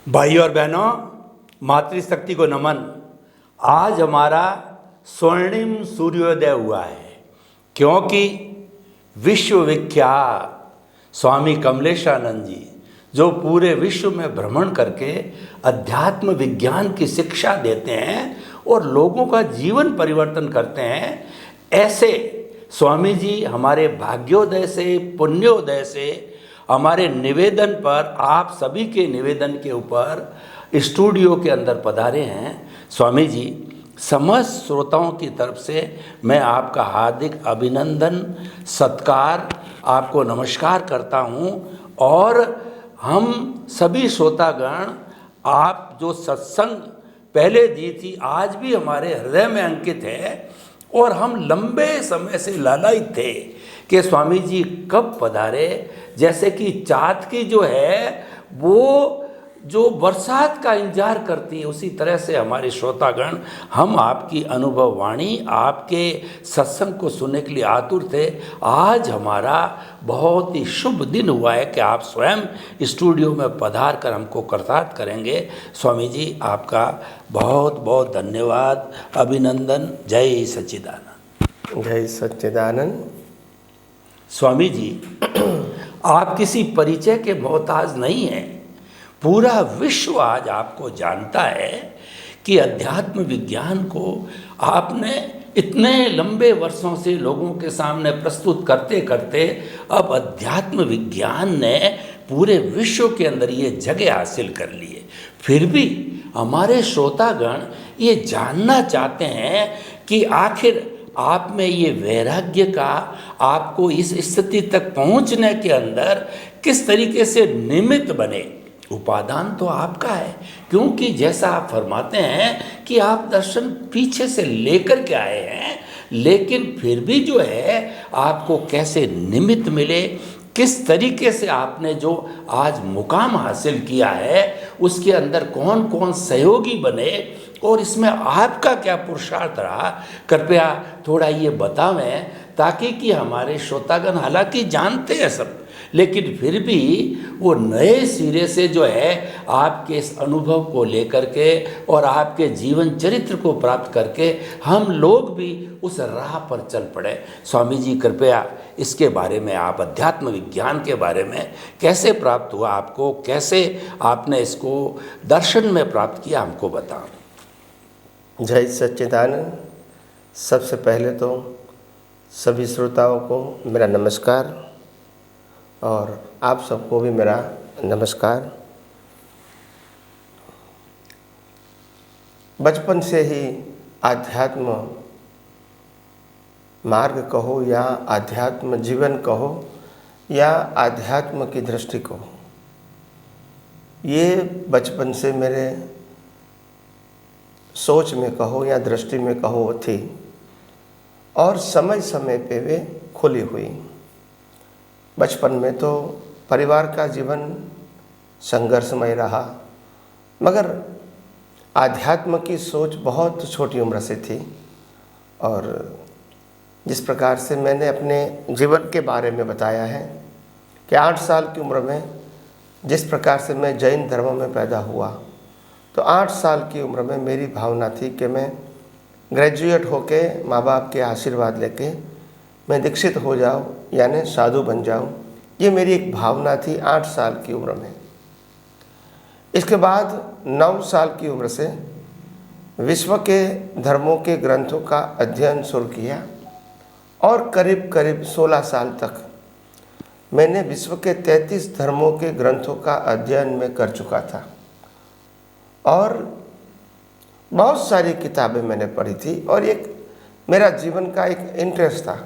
भाई और बहनों, मातृशक्ति को नमन। आज हमारा स्वर्णिम सूर्योदय हुआ है, क्योंकि विश्वविख्यात स्वामी कमलेशानंद जी, जो पूरे विश्व में भ्रमण करके अध्यात्म विज्ञान की शिक्षा देते हैं और लोगों का जीवन परिवर्तन करते हैं, ऐसे स्वामी जी हमारे भाग्योदय से, पुण्योदय से, हमारे निवेदन पर, आप सभी के निवेदन के ऊपर स्टूडियो के अंदर पधारे हैं। स्वामी जी, समस्त श्रोताओं की तरफ से मैं आपका हार्दिक अभिनंदन, सत्कार, आपको नमस्कार करता हूं। और हम सभी श्रोतागण, आप जो सत्संग पहले दी थी, आज भी हमारे हृदय में अंकित है और हम लंबे समय से लालायित थे कि स्वामी जी कब पधारे। जैसे कि चातकी जो है वो जो बरसात का इंतजार करती है, उसी तरह से हमारे श्रोतागण, हम आपकी अनुभव वाणी, आपके सत्संग को सुनने के लिए आतुर थे। आज हमारा बहुत ही शुभ दिन हुआ है कि आप स्वयं स्टूडियो में पधार कर हमको कृतार्थ करेंगे। स्वामी जी, आपका बहुत बहुत धन्यवाद, अभिनंदन। जय सच्चिदानंद। जय सच्चिदानंद। स्वामी जी, आप किसी परिचय के मोहताज नहीं हैं। पूरा विश्व आज आपको जानता है कि अध्यात्म विज्ञान को आपने इतने लंबे वर्षों से लोगों के सामने प्रस्तुत करते करते अब अध्यात्म विज्ञान ने पूरे विश्व के अंदर ये जगह हासिल कर ली है। फिर भी हमारे श्रोतागण ये जानना चाहते हैं कि आखिर आप में ये वैराग्य का, आपको इस स्थिति तक पहुंचने के अंदर किस तरीके से निमित्त बने। उपादान तो आपका है, क्योंकि जैसा आप फरमाते हैं कि आप दर्शन पीछे से लेकर के आए हैं, लेकिन फिर भी जो है आपको कैसे निमित्त मिले, किस तरीके से आपने जो आज मुकाम हासिल किया है उसके अंदर कौन कौन सहयोगी बने और इसमें आपका क्या पुरुषार्थ रहा, कृपया थोड़ा ये बतावें, ताकि कि हमारे श्रोतागण हालांकि जानते हैं सब, लेकिन फिर भी वो नए सिरे से जो है आपके इस अनुभव को लेकर के और आपके जीवन चरित्र को प्राप्त करके हम लोग भी उस राह पर चल पड़े। स्वामी जी, कृपया इसके बारे में, आप अध्यात्म विज्ञान के बारे में कैसे प्राप्त हुआ आपको, कैसे आपने इसको दर्शन में प्राप्त किया, हमको बताओ। जय सच्चिदानंद। सबसे पहले तो सभी श्रोताओं को मेरा नमस्कार और आप सबको भी मेरा नमस्कार। बचपन से ही आध्यात्म मार्ग कहो या आध्यात्म जीवन कहो या आध्यात्म की दृष्टि कहो, ये बचपन से मेरे सोच में कहो या दृष्टि में कहो थी और समय समय पे वे खुली हुई। बचपन में तो परिवार का जीवन संघर्षमय रहा, मगर आध्यात्म की सोच बहुत छोटी उम्र से थी। और जिस प्रकार से मैंने अपने जीवन के बारे में बताया है कि 8 साल की उम्र में जिस प्रकार से मैं जैन धर्म में पैदा हुआ, तो 8 साल की उम्र में मेरी भावना थी कि मैं ग्रेजुएट होके माँ बाप के आशीर्वाद लेके मैं दीक्षित हो जाऊँ, यानी साधु बन जाऊँ। ये मेरी एक भावना थी 8 साल की उम्र में। इसके बाद 9 साल की उम्र से विश्व के धर्मों के ग्रंथों का अध्ययन शुरू किया और करीब करीब 16 साल तक मैंने विश्व के 33 धर्मों के ग्रंथों का अध्ययन में कर चुका था और बहुत सारी किताबें मैंने पढ़ी थी और एक मेरा जीवन का एक इंटरेस्ट था।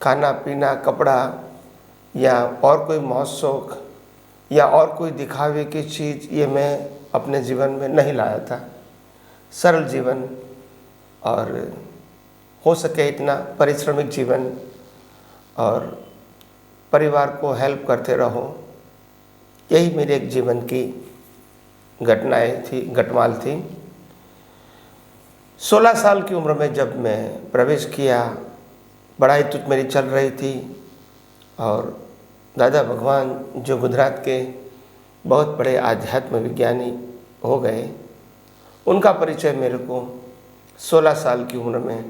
खाना पीना, कपड़ा या और कोई मौज शौक या और कोई दिखावे की चीज़, ये मैं अपने जीवन में नहीं लाया था। सरल जीवन और हो सके इतना परिश्रमिक जीवन और परिवार को हेल्प करते रहो, यही मेरे एक जीवन की घटनाएं थी, घटमाल थी। 16 साल की उम्र में जब मैं प्रवेश किया, पढ़ाई तो मेरी चल रही थी और दादा भगवान जो गुजरात के बहुत बड़े आध्यात्म विज्ञानी हो गए। उनका परिचय मेरे को 16 साल की उम्र में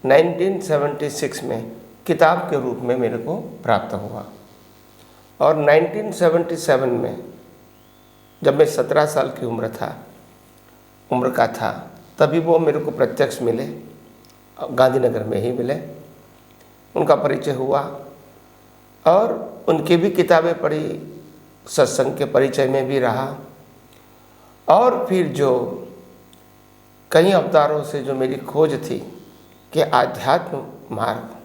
1976 में किताब के रूप में मेरे को प्राप्त हुआ। और 1977 में जब मैं 17 साल की उम्र का था, तभी वो मेरे को प्रत्यक्ष मिले, गांधीनगर में ही मिले। उनका परिचय हुआ और उनकी भी किताबें पढ़ी, सत्संग के परिचय में भी रहा। और फिर जो कई अवतारों से जो मेरी खोज थी कि आध्यात्म मार्ग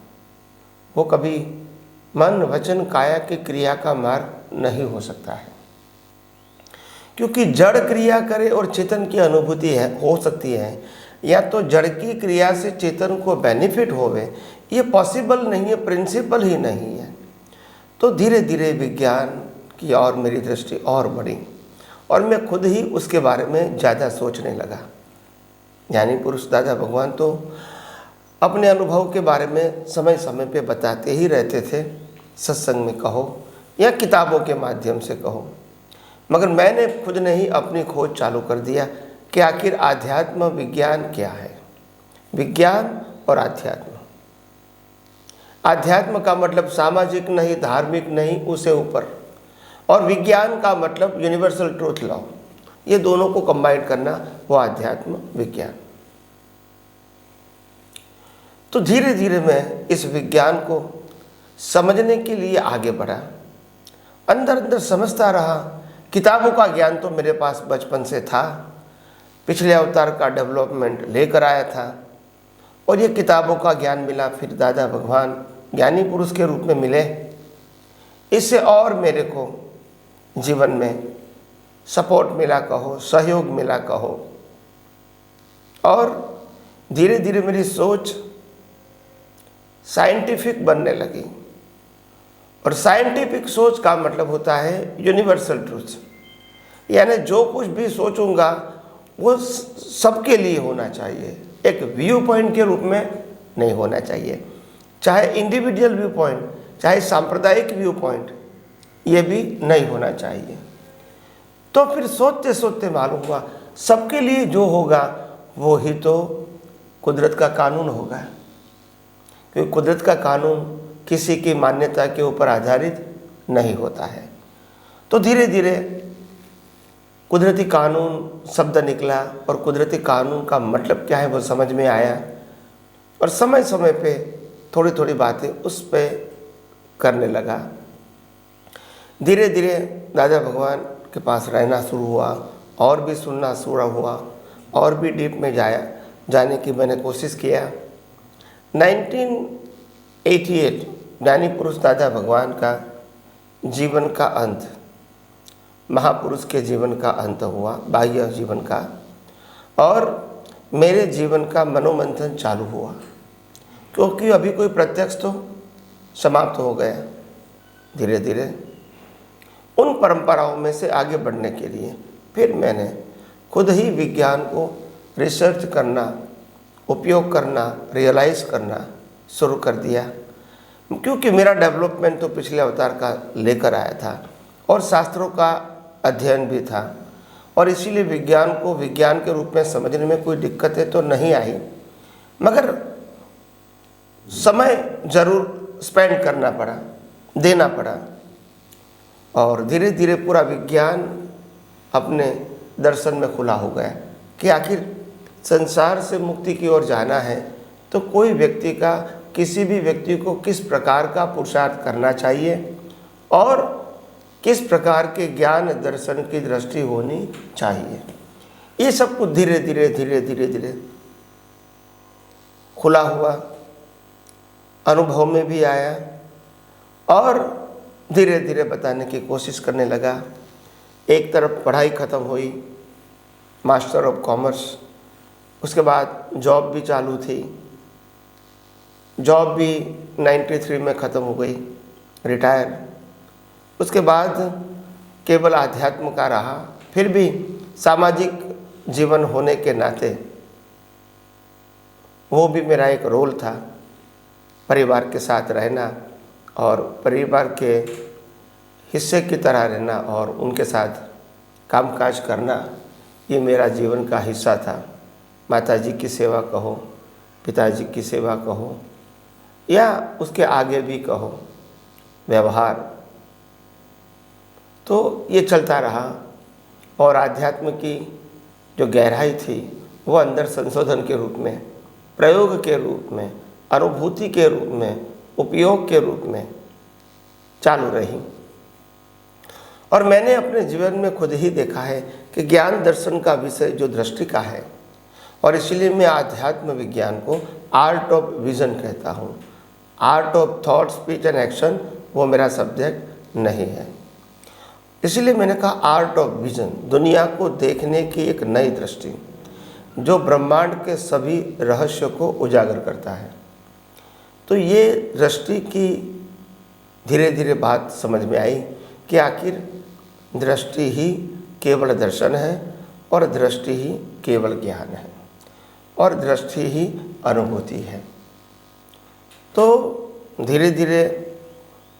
वो कभी मन वचन काया की क्रिया का मार्ग नहीं हो सकता है, क्योंकि जड़ क्रिया करे और चेतन की अनुभूति हो सकती है, या तो जड़ की क्रिया से चेतन को बेनिफिट होवे, ये पॉसिबल नहीं है, प्रिंसिपल ही नहीं है। तो धीरे धीरे विज्ञान की और मेरी दृष्टि और बढ़ी और मैं खुद ही उसके बारे में ज़्यादा सोचने लगा। ज्ञानी पुरुष दादा भगवान तो अपने अनुभव के बारे में समय समय पे बताते ही रहते थे, सत्संग में कहो या किताबों के माध्यम से कहो, मगर मैंने खुद ने ही अपनी खोज चालू कर दिया कि आखिर आध्यात्म विज्ञान क्या है। विज्ञान और आध्यात्म, आध्यात्म का मतलब सामाजिक नहीं, धार्मिक नहीं, उसे ऊपर, और विज्ञान का मतलब यूनिवर्सल ट्रूथ लॉ, ये दोनों को कंबाइन करना वो आध्यात्म विज्ञान। तो धीरे धीरे मैं इस विज्ञान को समझने के लिए आगे बढ़ा, अंदर अंदर समझता रहा। किताबों का ज्ञान तो मेरे पास बचपन से था, पिछले अवतार का डेवलपमेंट लेकर आया था, और ये किताबों का ज्ञान मिला, फिर दादा भगवान ज्ञानी पुरुष के रूप में मिले। इससे और मेरे को जीवन में सपोर्ट मिला कहो, सहयोग मिला कहो, और धीरे धीरे मेरी सोच साइंटिफिक बनने लगी। और साइंटिफिक सोच का मतलब होता है यूनिवर्सल ट्रूथ, यानी जो कुछ भी सोचूंगा वो सबके लिए होना चाहिए, एक व्यू पॉइंट के रूप में नहीं होना चाहिए, चाहे इंडिविजुअल व्यू पॉइंट, चाहे सांप्रदायिक व्यू पॉइंट, ये भी नहीं होना चाहिए। तो फिर सोचते सोचते मालूम हुआ सबके लिए जो होगा वो ही तो कुदरत का कानून होगा, क्योंकि कुदरत का कानून किसी की मान्यता के ऊपर आधारित नहीं होता है। तो धीरे धीरे कुदरती कानून शब्द निकला और कुदरती कानून का मतलब क्या है वो समझ में आया, और समय समय पे थोड़ी थोड़ी बातें उस पे करने लगा। धीरे धीरे दादा भगवान के पास रहना शुरू हुआ और भी सुनना शुरू हुआ और भी डीप में जाने की मैंने कोशिश किया। 1988 ज्ञानी पुरुष दादा भगवान का जीवन का अंत, महापुरुष के जीवन का अंत हुआ, बाह्य जीवन का, और मेरे जीवन का मनोमंथन चालू हुआ, क्योंकि अभी कोई प्रत्यक्ष तो समाप्त हो गया। धीरे धीरे उन परंपराओं में से आगे बढ़ने के लिए फिर मैंने खुद ही विज्ञान को रिसर्च करना, उपयोग करना, रियलाइज़ करना शुरू कर दिया, क्योंकि मेरा डेवलपमेंट तो पिछले अवतार का लेकर आया था और शास्त्रों का अध्ययन भी था, और इसीलिए विज्ञान को विज्ञान के रूप में समझने में कोई दिक्कतें तो नहीं आई, मगर समय ज़रूर स्पेंड करना पड़ा, देना पड़ा। और धीरे धीरे पूरा विज्ञान अपने दर्शन में खुला हो गया कि आखिर संसार से मुक्ति की ओर जाना है तो कोई व्यक्ति का, किसी भी व्यक्ति को किस प्रकार का पुरुषार्थ करना चाहिए और किस प्रकार के ज्ञान दर्शन की दृष्टि होनी चाहिए। ये सब कुछ धीरे धीरे धीरे धीरे धीरे खुला हुआ, अनुभव में भी आया और धीरे धीरे बताने की कोशिश करने लगा। एक तरफ पढ़ाई ख़त्म हुई, मास्टर ऑफ कॉमर्स, उसके बाद जॉब भी चालू थी, जॉब भी 93 में ख़त्म हो गई, रिटायर। उसके बाद केवल आध्यात्म का रहा, फिर भी सामाजिक जीवन होने के नाते वो भी मेरा एक रोल था, परिवार के साथ रहना और परिवार के हिस्से की तरह रहना और उनके साथ कामकाज करना ये मेरा जीवन का हिस्सा था। माताजी की सेवा कहो, पिताजी की सेवा कहो, या उसके आगे भी कहो, व्यवहार, तो ये चलता रहा। और आध्यात्म की जो गहराई थी वो अंदर संशोधन के रूप में, प्रयोग के रूप में, अनुभूति के रूप में, उपयोग के रूप में चालू रही। और मैंने अपने जीवन में खुद ही देखा है कि ज्ञान दर्शन का विषय जो दृष्टि का है, और इसलिए मैं आध्यात्म विज्ञान को आर्ट ऑफ विजन कहता हूँ। Art of thought, speech and action वो मेरा सब्जेक्ट नहीं है। इसलिए मैंने कहा आर्ट ऑफ विजन, दुनिया को देखने की एक नई दृष्टि जो ब्रह्मांड के सभी रहस्य को उजागर करता है। तो ये दृष्टि की धीरे धीरे बात समझ में आई कि आखिर दृष्टि ही केवल दर्शन है, और दृष्टि ही केवल ज्ञान है, और दृष्टि ही अनुभूति है। तो धीरे धीरे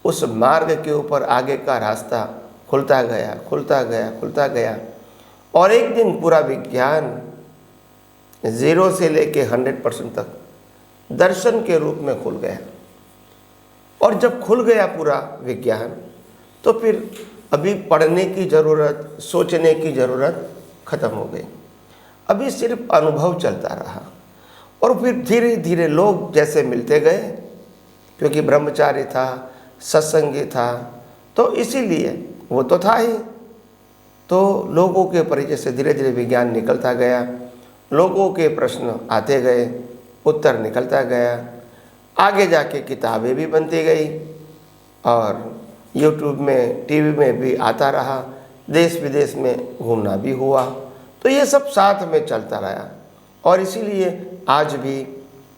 उस मार्ग के ऊपर आगे का रास्ता खुलता गया, खुलता गया, खुलता गया, और एक दिन पूरा विज्ञान 0 से लेके 100% तक दर्शन के रूप में खुल गया। और जब खुल गया पूरा विज्ञान, तो फिर अभी पढ़ने की ज़रूरत, सोचने की ज़रूरत खत्म हो गई। अभी सिर्फ अनुभव चलता रहा। और फिर धीरे धीरे लोग जैसे मिलते गए, क्योंकि ब्रह्मचारी था, सत्संगी था, तो इसीलिए वो तो था ही। तो लोगों के परिचय से धीरे धीरे विज्ञान निकलता गया, लोगों के प्रश्न आते गए, उत्तर निकलता गया, आगे जाके किताबें भी बनती गई, और यूट्यूब में, टीवी में भी आता रहा, देश विदेश में घूमना भी हुआ। तो ये सब साथ में चलता रहा। और इसीलिए आज भी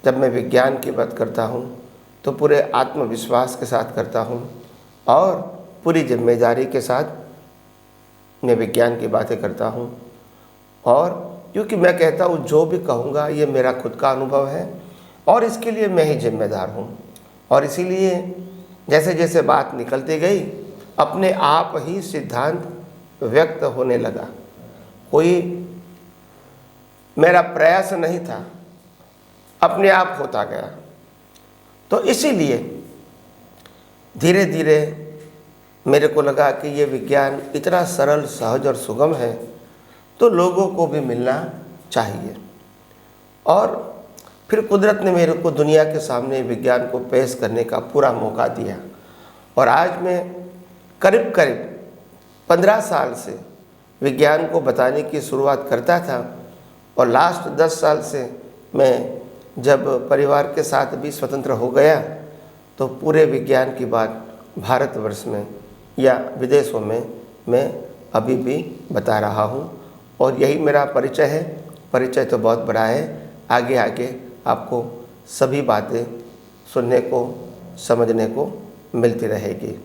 जब मैं विज्ञान की बात करता हूँ तो पूरे आत्मविश्वास के साथ करता हूँ, और पूरी जिम्मेदारी के साथ मैं विज्ञान की बातें करता हूँ। और क्योंकि मैं कहता हूँ जो भी कहूँगा ये मेरा खुद का अनुभव है, और इसके लिए मैं ही जिम्मेदार हूँ। और इसीलिए जैसे जैसे बात निकलती गई, अपने आप ही सिद्धांत व्यक्त होने लगा। कोई मेरा प्रयास नहीं था, अपने आप होता गया। तो इसीलिए धीरे धीरे मेरे को लगा कि ये विज्ञान इतना सरल, सहज और सुगम है, तो लोगों को भी मिलना चाहिए। और फिर कुदरत ने मेरे को दुनिया के सामने विज्ञान को पेश करने का पूरा मौका दिया। और आज मैं करीब करीब 15 साल से विज्ञान को बताने की शुरुआत करता था, और लास्ट 10 साल से मैं जब परिवार के साथ भी स्वतंत्र हो गया, तो पूरे विज्ञान की बात भारतवर्ष में या विदेशों में मैं अभी भी बता रहा हूँ। और यही मेरा परिचय है। परिचय तो बहुत बड़ा है, आगे आगे आपको सभी बातें सुनने को, समझने को मिलती रहेगी।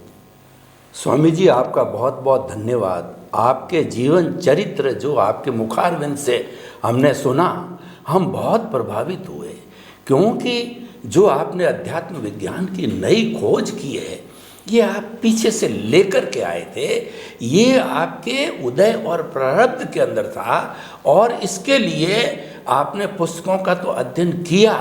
स्वामी जी, आपका बहुत बहुत धन्यवाद। आपके जीवन चरित्र जो आपके मुखारविंद से हमने सुना, हम बहुत प्रभावित हुए, क्योंकि जो आपने अध्यात्म विज्ञान की नई खोज की है, ये आप पीछे से लेकर के आए थे। ये आपके उदय और प्रारब्ध के अंदर था, और इसके लिए आपने पुस्तकों का तो अध्ययन किया,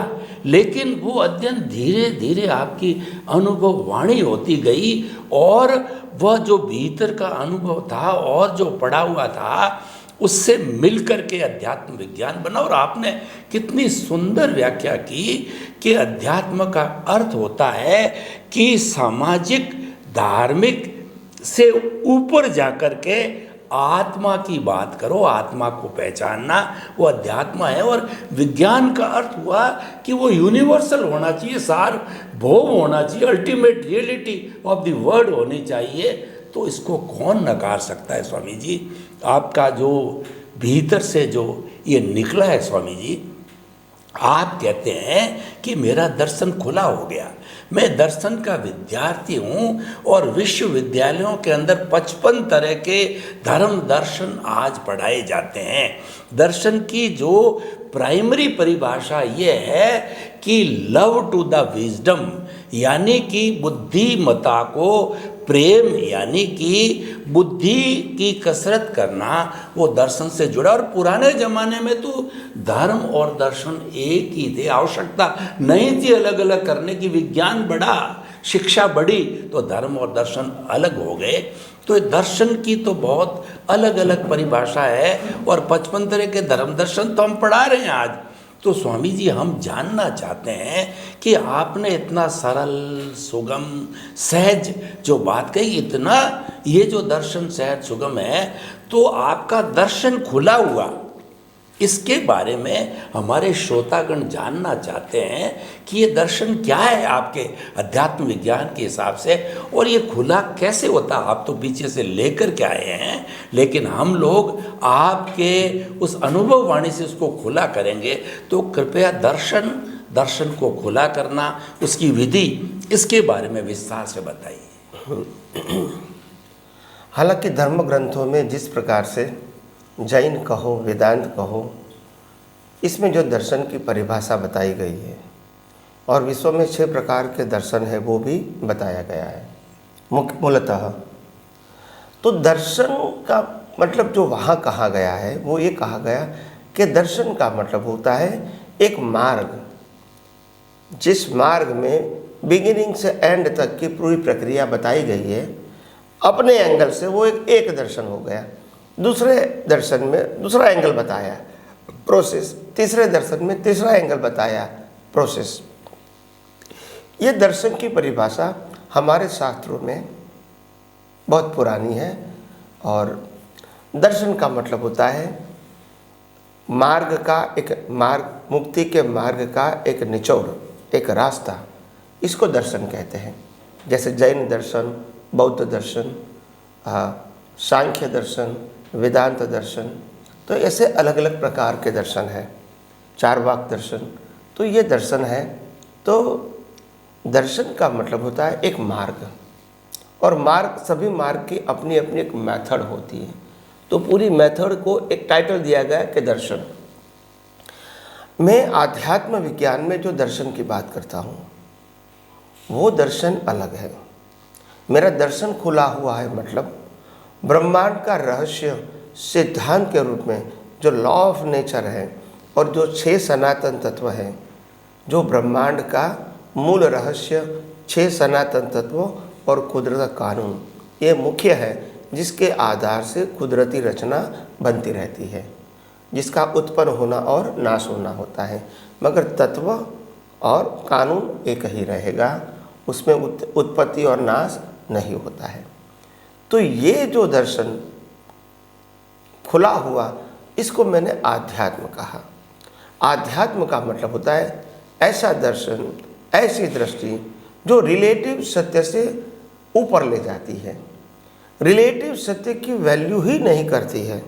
लेकिन वो अध्ययन धीरे धीरे आपकी अनुभव वाणी होती गई, और वह जो भीतर का अनुभव था और जो पढ़ा हुआ था, उससे मिलकर के अध्यात्म विज्ञान बना। और आपने कितनी सुंदर व्याख्या की कि अध्यात्म का अर्थ होता है कि सामाजिक, धार्मिक से ऊपर जाकर के आत्मा की बात करो, आत्मा को पहचानना, वो अध्यात्म है। और विज्ञान का अर्थ हुआ कि वो यूनिवर्सल होना चाहिए, सार्वभौम होना चाहिए, ultimate reality of the word होनी चाहिए। तो इसको कौन नकार सकता है स्वामी जी? आपका जो भीतर से जो ये निकला है स्वामी जी, आप कहते हैं कि मेरा दर्शन खुला हो गया। मैं दर्शन का विद्यार्थी हूँ, और विश्वविद्यालयों के अंदर 55 तरह के धर्म दर्शन आज पढ़ाए जाते हैं। दर्शन की जो प्राइमरी परिभाषा ये है कि लव टू द विजडम, यानी कि बुद्धिमत्ता को प्रेम यानी कि बुद्धि की कसरत करना वो दर्शन से जुड़ा। और पुराने ज़माने में तो धर्म और दर्शन एक ही थे, आवश्यकता नहीं थी अलग अलग करने की। विज्ञान बढ़ा, शिक्षा बढ़ी, तो धर्म और दर्शन अलग हो गए। तो दर्शन की तो बहुत अलग अलग परिभाषा है, और 55 तरह के धर्म दर्शन तो हम पढ़ा रहे हैं आज। तो स्वामी जी, हम जानना चाहते हैं कि आपने इतना सरल, सुगम, सहज जो बात कही, इतना ये जो दर्शन सहज सुगम है, तो आपका दर्शन खुला हुआ, इसके बारे में हमारे श्रोतागण जानना चाहते हैं कि ये दर्शन क्या है आपके अध्यात्म विज्ञान के हिसाब से, और ये खुला कैसे होता। आप तो पीछे से लेकर के आए हैं, लेकिन हम लोग आपके उस अनुभव वाणी से उसको खुला करेंगे। तो कृपया दर्शन को खुला करना, उसकी विधि, इसके बारे में विस्तार से बताइए। हालांकि धर्म ग्रंथों में जिस प्रकार से जैन कहो, वेदांत कहो, इसमें जो दर्शन की परिभाषा बताई गई है, और विश्व में 6 प्रकार के दर्शन है वो भी बताया गया है मूलतः। तो दर्शन का मतलब जो वहाँ कहा गया है वो ये कहा गया कि दर्शन का मतलब होता है एक मार्ग, जिस मार्ग में बिगिनिंग से एंड तक की पूरी प्रक्रिया बताई गई है। अपने एंगल से वो एक दर्शन हो गया, दूसरे दर्शन में दूसरा एंगल बताया, प्रोसेस, तीसरे दर्शन में तीसरा एंगल बताया, प्रोसेस। ये दर्शन की परिभाषा हमारे शास्त्रों में बहुत पुरानी है। और दर्शन का मतलब होता है मार्ग का एक मार्ग, मुक्ति के मार्ग का एक निचोड़, एक रास्ता, इसको दर्शन कहते हैं। जैसे जैन दर्शन, बौद्ध दर्शन, सांख्य दर्शन, वेदांत दर्शन, तो ऐसे अलग अलग प्रकार के दर्शन हैं। चारवाक दर्शन, तो ये दर्शन है। तो दर्शन का मतलब होता है एक मार्ग, और मार्ग, सभी मार्ग की अपनी अपनी एक मेथड होती है। तो पूरी मेथड को एक टाइटल दिया गया कि दर्शन। मैं आध्यात्म विज्ञान में जो दर्शन की बात करता हूँ वो दर्शन अलग है। मेरा दर्शन खुला हुआ है, मतलब ब्रह्मांड का रहस्य सिद्धांत के रूप में जो लॉ ऑफ नेचर है और जो 6 सनातन तत्व हैं, जो ब्रह्मांड का मूल रहस्य 6 सनातन तत्वों और कुदरत कानून, ये मुख्य है जिसके आधार से कुदरती रचना बनती रहती है, जिसका उत्पन्न होना और नाश होना होता है। मगर तत्व और कानून एक ही रहेगा, उसमें उत्पत्ति और नाश नहीं होता है। तो ये जो दर्शन खुला हुआ, इसको मैंने आध्यात्म कहा। आध्यात्म का मतलब होता है ऐसा दर्शन, ऐसी दृष्टि जो रिलेटिव सत्य से ऊपर ले जाती है, रिलेटिव सत्य की वैल्यू ही नहीं करती है,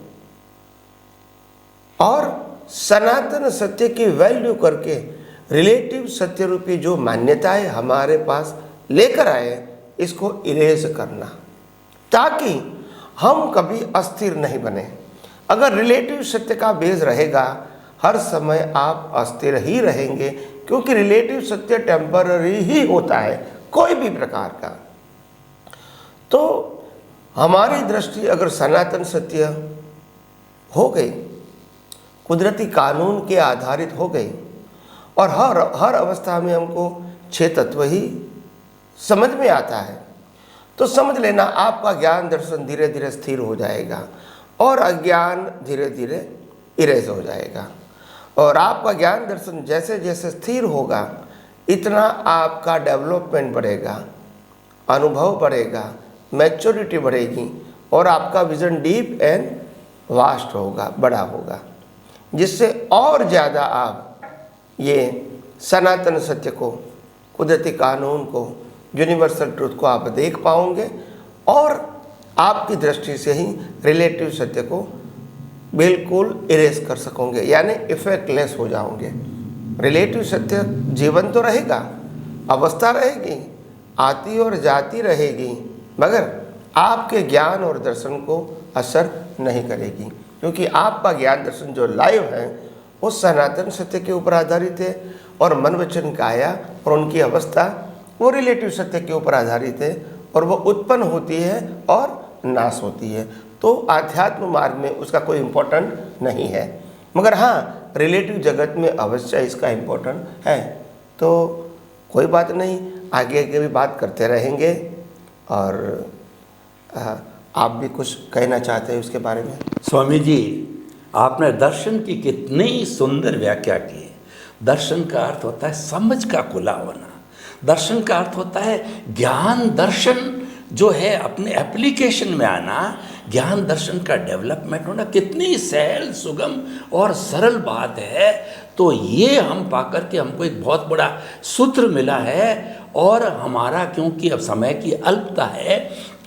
और सनातन सत्य की वैल्यू करके रिलेटिव सत्य रूपी जो मान्यताएं हमारे पास लेकर आए, इसको इरेज करना, ताकि हम कभी अस्थिर नहीं बने। अगर रिलेटिव सत्य का बेस रहेगा, हर समय आप अस्थिर ही रहेंगे, क्योंकि रिलेटिव सत्य टेम्पररी ही होता है कोई भी प्रकार का। तो हमारी दृष्टि अगर सनातन सत्य हो गई, कुदरती कानून के आधारित हो गई, और हर अवस्था में हमको 6 तत्व ही समझ में आता है, तो समझ लेना आपका ज्ञान दर्शन धीरे धीरे स्थिर हो जाएगा और अज्ञान धीरे धीरे इरेज हो जाएगा। और आपका ज्ञान दर्शन जैसे जैसे स्थिर होगा, इतना आपका डेवलपमेंट बढ़ेगा, अनुभव बढ़ेगा, मैच्योरिटी बढ़ेगी, और आपका विजन डीप एंड वास्ट होगा, बड़ा होगा, जिससे और ज़्यादा आप ये सनातन सत्य को, कुदरती कानून को, यूनिवर्सल ट्रूथ को आप देख पाओगे, और आपकी दृष्टि से ही रिलेटिव सत्य को बिल्कुल इरेज कर सकोगे, यानी इफेक्टलेस हो जाओगे। रिलेटिव सत्य जीवन तो रहेगा, अवस्था रहेगी, आती और जाती रहेगी, मगर आपके ज्ञान और दर्शन को असर नहीं करेगी, क्योंकि आपका ज्ञान दर्शन जो लाइव है वो सनातन सत्य के ऊपर आधारित है, और मन वचन काया और उनकी अवस्था वो रिलेटिव सत्य के ऊपर आधारित है, और वो उत्पन्न होती है और नाश होती है। तो आध्यात्म मार्ग में उसका कोई इम्पोर्टेंट नहीं है, मगर हाँ रिलेटिव जगत में अवश्य इसका इम्पोर्टेंट है। तो कोई बात नहीं, आगे आगे भी बात करते रहेंगे। और आप भी कुछ कहना चाहते हैं उसके बारे में? स्वामी जी, आपने दर्शन की कितनी सुंदर व्याख्या की है। दर्शन का अर्थ होता है समझ का खुला होना। दर्शन का अर्थ होता है ज्ञान दर्शन जो है अपने एप्लीकेशन में आना, ज्ञान दर्शन का डेवलपमेंट होना। कितनी सहल सुगम और सरल बात है। तो ये हम पाकर के हमको एक बहुत बड़ा सूत्र मिला है। और हमारा क्योंकि अब समय की अल्पता है,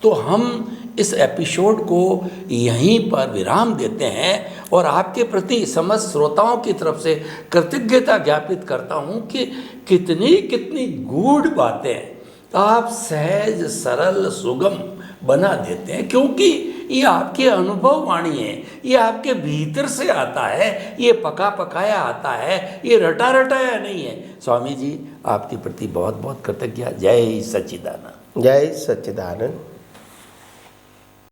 तो हम इस एपिसोड को यहीं पर विराम देते हैं और आपके प्रति समस्त श्रोताओं की तरफ से कृतज्ञता ज्ञापित करता हूँ कि कितनी कितनी गूढ़ बातें आप सहज सरल सुगम बना देते हैं, क्योंकि ये आपकी अनुभव वाणी है, ये आपके भीतर से आता है, ये पका पकाया आता है, ये रटा रटाया नहीं है। स्वामी जी, आपके प्रति बहुत बहुत कृतज्ञता। जय सच्चिदानंद। जय सच्चिदानंद।